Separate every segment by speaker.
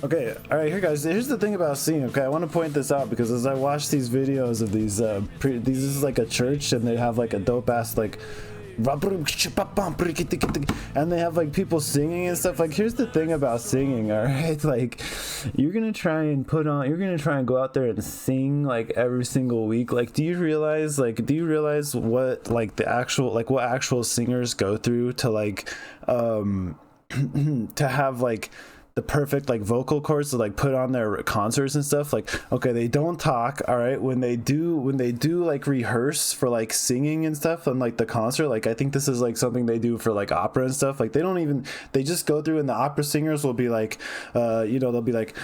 Speaker 1: Okay, all right, here guys, here's the thing about singing. Okay, I want to point this out because as I watch these videos of these this is like a church and they have like a dope ass like and they have like people singing and stuff. Like, here's the thing about singing, all right? Like, you're gonna try and go out there and sing like every single week. Like, do you realize what like what actual singers go through to like to have like the perfect like vocal cords to like put on their concerts and stuff? Like, okay, they don't talk, all right, when they do like rehearse for like singing and stuff on like the concert. Like, I think this is like something they do for like opera and stuff. Like, they just go through and the opera singers will be like they'll be like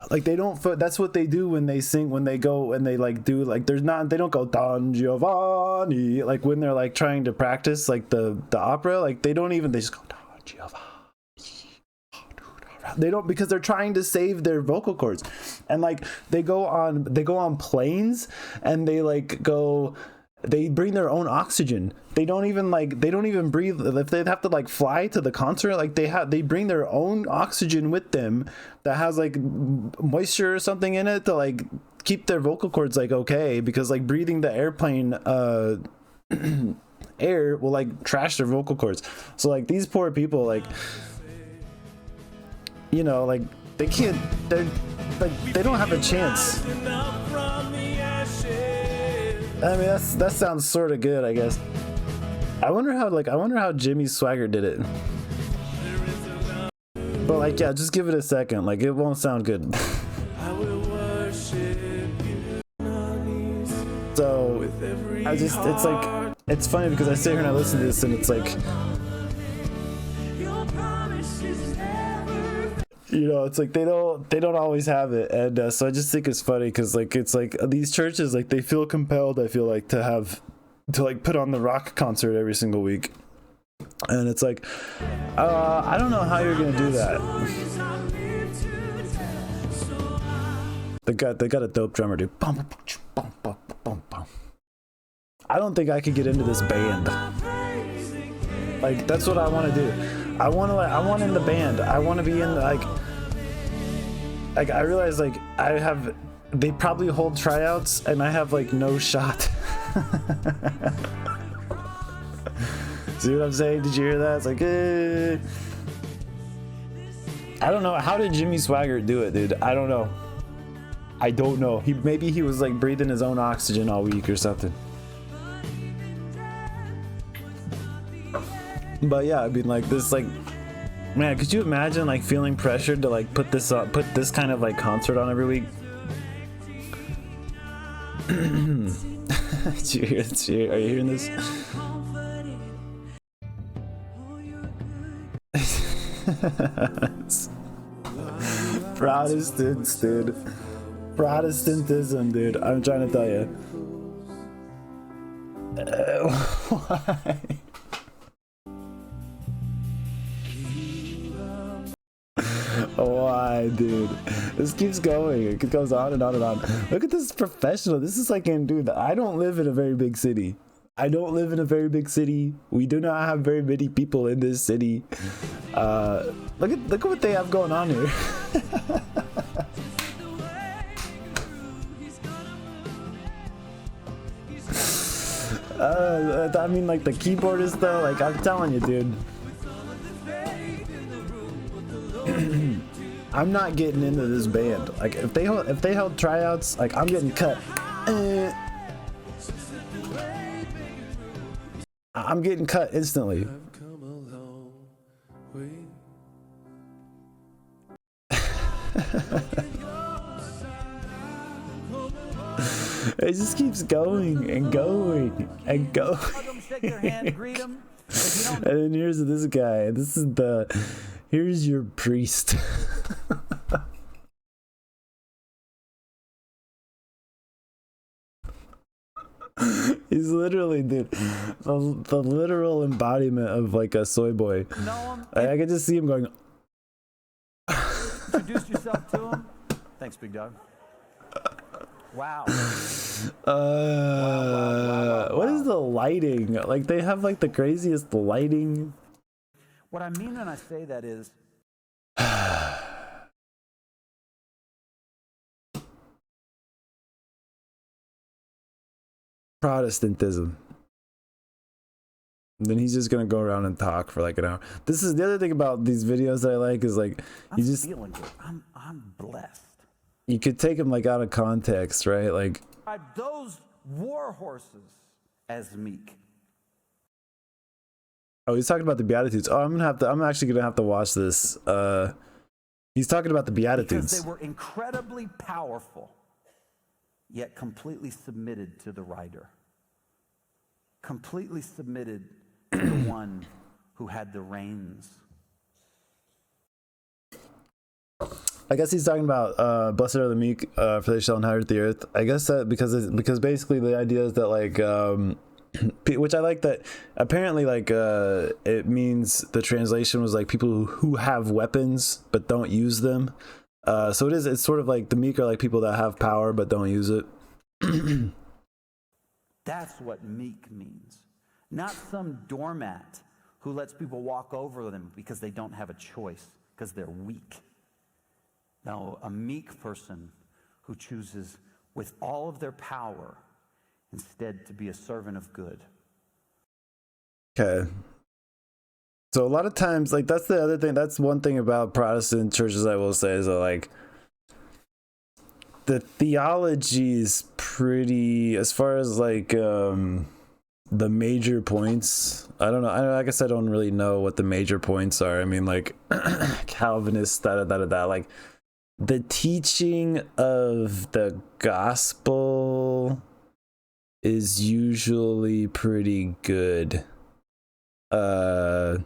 Speaker 1: like they don't, that's what they do when they sing, when they go and they like do like they don't go Don Giovanni like when they're like trying to practice like the opera. Like, they just go Don Giovanni. They don't, because they're trying to save their vocal cords. And like they go on planes and they bring their own oxygen. They don't even breathe. If they have to like fly to the concert, like they bring their own oxygen with them that has like moisture or something in it to like keep their vocal cords like okay, because like breathing the airplane air will like trash their vocal cords. So like these poor people, like, like they don't have a chance. I mean, that sounds sort of good, I guess. I wonder how Jimmy Swagger did it. But like, yeah, just give it a second. Like, it won't sound good. So it's funny because I sit here and I listen to this and it's like, it's like they don't always have it. And so I just think it's funny because like it's like these churches, like they feel compelled, I feel like, to put on the rock concert every single week. And it's like I don't know how you're gonna do that. They got a dope drummer, dude. I don't think I could get into this band. Like, that's what I want to do. I want in the band. I want to be in like I realize like they probably hold tryouts and I have like no shot. See what I'm saying? Did you hear that? It's like, I don't know. How did Jimmy Swagger do it, dude? I don't know. Maybe he was like breathing his own oxygen all week or something. But yeah, I mean, like, this, like, man, could you imagine like feeling pressured to like put this kind of like concert on every week? Are you hearing this? Protestants, dude. Protestantism, dude. I'm trying to tell you. Why? Why, dude? This keeps going. It goes on and on and on. Look at this professional. This is like, dude, I don't live in a very big city. We do not have very many people in this city. Look at what they have going on here. I mean, like the keyboardist though, like I'm telling you, dude. I'm not getting into this band. Like if they held tryouts, like I'm getting cut. I'm getting cut instantly. It just keeps going and going and going. And then here's this guy. Here's your priest. He's literally, dude, the literal embodiment of like a soy boy. I can just see him going.
Speaker 2: Introduce yourself to him. Thanks, big dog. Wow.
Speaker 1: Wow. What is the lighting? Like they have like the craziest lighting.
Speaker 2: What I mean when I say that is,
Speaker 1: Protestantism. And then he's just gonna go around and talk for like an hour. This is the other thing about these videos that I like is like
Speaker 2: I'm feeling good. I'm blessed.
Speaker 1: You could take them like out of context, right? Like
Speaker 2: those war horses as meek.
Speaker 1: Oh, he's talking about the Beatitudes. Oh, I'm actually gonna have to watch this. He's talking about the Beatitudes.
Speaker 2: Because they were incredibly powerful, yet completely submitted to the rider. Completely submitted to the one who had the reins.
Speaker 1: I guess he's talking about blessed are the meek, for they shall inherit the earth. I guess that because basically the idea is that like which I like that apparently like it means the translation was like people who have weapons but don't use them. So it's sort of like the meek are like people that have power but don't use it.
Speaker 2: That's what meek means. Not some doormat who lets people walk over them because they don't have a choice, because they're weak. No, a meek person who chooses with all of their power instead to be a servant of good.
Speaker 1: Okay. So a lot of times, like that's the other thing, that's one thing about Protestant churches I will say is that like the theology is pretty, as far as like the major points, I don't know, I guess I don't really know what the major points are. I mean like Calvinist, like the teaching of the gospel is usually pretty good. I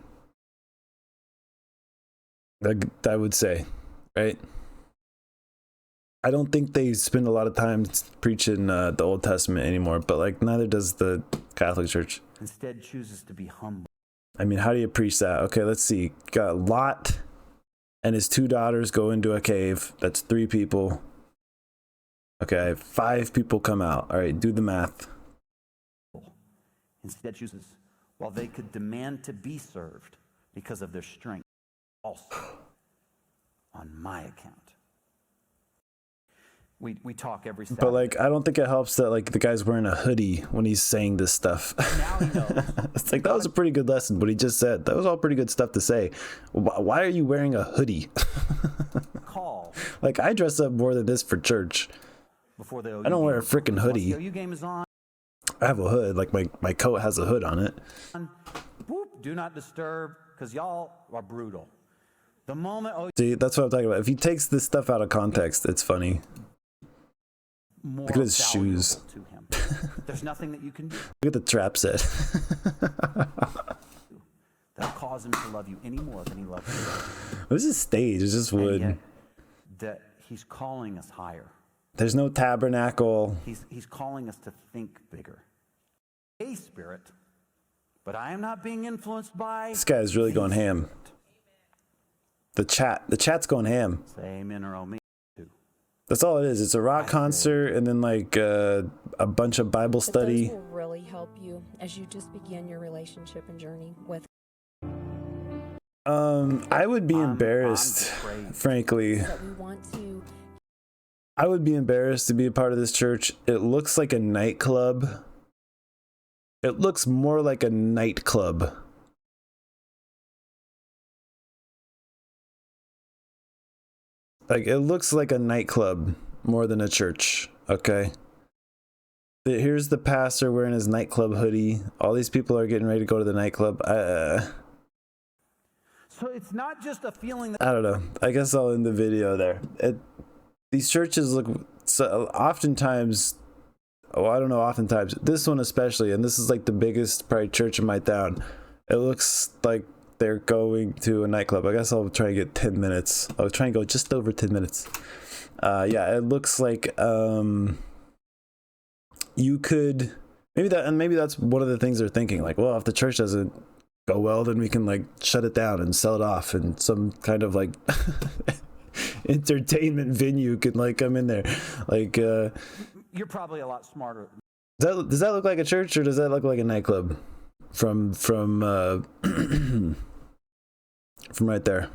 Speaker 1: would say, right? I don't think they spend a lot of time preaching the Old Testament anymore, but like neither does the Catholic Church.
Speaker 2: Instead chooses to be humble.
Speaker 1: I mean, how do you preach that? Okay, let's see. Got Lot and his 2 daughters go into a cave. That's 3 people. Okay, 5 people come out. All right, do the math.
Speaker 2: Instead chooses, while they could demand to be served because of their strength, also on my account. We talk every Saturday.
Speaker 1: But like, I don't think it helps that like the guy's wearing a hoodie when he's saying this stuff.
Speaker 2: Now he knows.
Speaker 1: It's like, that was a pretty good lesson, what he just said. That was all pretty good stuff to say. Why are you wearing a hoodie?
Speaker 2: Call.
Speaker 1: Like, I dress up more than this for church.
Speaker 2: Before the
Speaker 1: I don't wear a freaking hoodie.
Speaker 2: Once the OU game is on.
Speaker 1: I have a hood. Like my coat has a hood on it.
Speaker 2: Whoop, do not disturb, because y'all are brutal. The moment
Speaker 1: See, that's what I'm talking about. If he takes this stuff out of context, it's funny.
Speaker 2: more
Speaker 1: Look at his shoes.
Speaker 2: to him. There's nothing that you can do
Speaker 1: Look at the trap set.
Speaker 2: that'll cause him to love you any more than he loves you.
Speaker 1: This is stage. It's just wood.
Speaker 2: And yet, that he's calling us higher.
Speaker 1: There's no tabernacle.
Speaker 2: He's calling us to think bigger. A spirit, but I am not being influenced by.
Speaker 1: This guy's really going ham. The chat's going ham.
Speaker 2: Say amen or oh me.
Speaker 1: That's all it is. It's a rock concert and then like a bunch of Bible study.
Speaker 3: Those will really help you as you just begin your relationship and journey with.
Speaker 1: I would be embarrassed, frankly.
Speaker 3: That we want to.
Speaker 1: I would be embarrassed to be a part of this church. It looks like a nightclub. It looks more like a nightclub. Like, it looks like a nightclub more than a church, okay? Here's the pastor wearing his nightclub hoodie. All these people are getting ready to go to the nightclub.
Speaker 2: So it's not just a feeling that
Speaker 1: I don't know. I guess I'll end the video there. These churches look so oftentimes, I don't know, oftentimes, this one especially, and this is like the biggest probably church in my town. It looks like they're going to a nightclub. I guess I'll try and get 10 minutes. I'll try and go just over 10 minutes. Yeah, it looks like you could maybe that's one of the things they're thinking. Like, well, if the church doesn't go well, then we can like shut it down and sell it off, and some kind of like entertainment venue can like come in there. Like,
Speaker 2: you're probably a lot smarter.
Speaker 1: does that look like a church, or does that look like a nightclub? From from right there.